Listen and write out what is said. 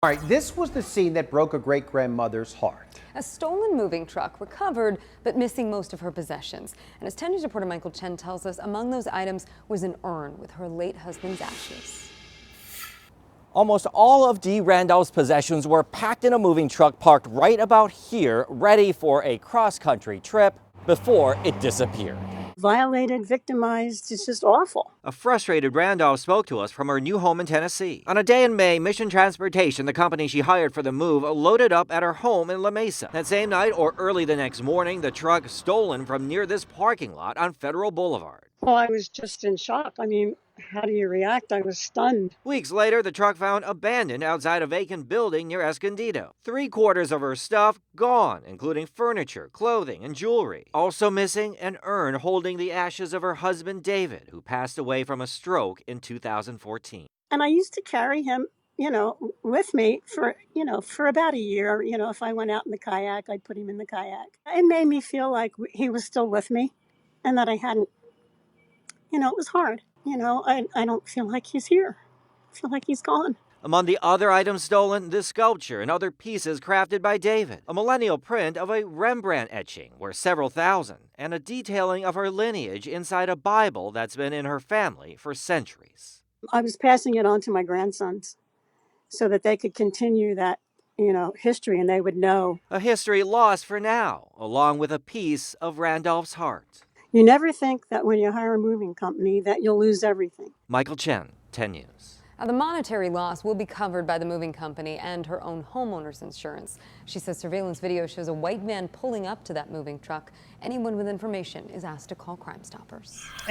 All right, this was the scene that broke a great-grandmother's heart. A stolen moving truck recovered, but missing most of her possessions. And as 10 News reporter Michael Chen tells us, among those items was an urn with her late husband's ashes. Almost all of Dee Randolph's possessions were packed in a moving truck parked right about here, ready for a cross-country trip before it disappeared. Violated, victimized, it's just awful. A frustrated Randolph spoke to us from her new home in Tennessee. On a day in May, Mission Transportation, the company she hired for the move, loaded up at her home in La Mesa. That same night or early the next morning, the truck stolen from near this parking lot on Federal Boulevard. Well, I was just in shock. I mean, how do you react? I was stunned. Weeks later, the truck found abandoned outside a vacant building near Escondido. 3/4 of her stuff gone, including furniture, clothing, and jewelry. Also missing, an urn holding the ashes of her husband, David, who passed away from a stroke in 2014. And I used to carry him, with me for about a year. If I went out in the kayak, I'd put him in the kayak. It made me feel like he was still with me and that I hadn't, it was hard. I don't feel like he's here. I feel like he's gone. Among the other items stolen, this sculpture and other pieces crafted by David, a millennial print of a Rembrandt etching worth several thousand, and a detailing of her lineage inside a Bible that's been in her family for centuries. I was passing it on to my grandsons so that they could continue that, history and they would know. A history lost for now, along with a piece of Randolph's heart. You never think that when you hire a moving company that you'll lose everything. Michael Chen, 10 News. Now, the monetary loss will be covered by the moving company and her own homeowner's insurance. She says surveillance video shows a white van pulling up to that moving truck. Anyone with information is asked to call Crime Stoppers.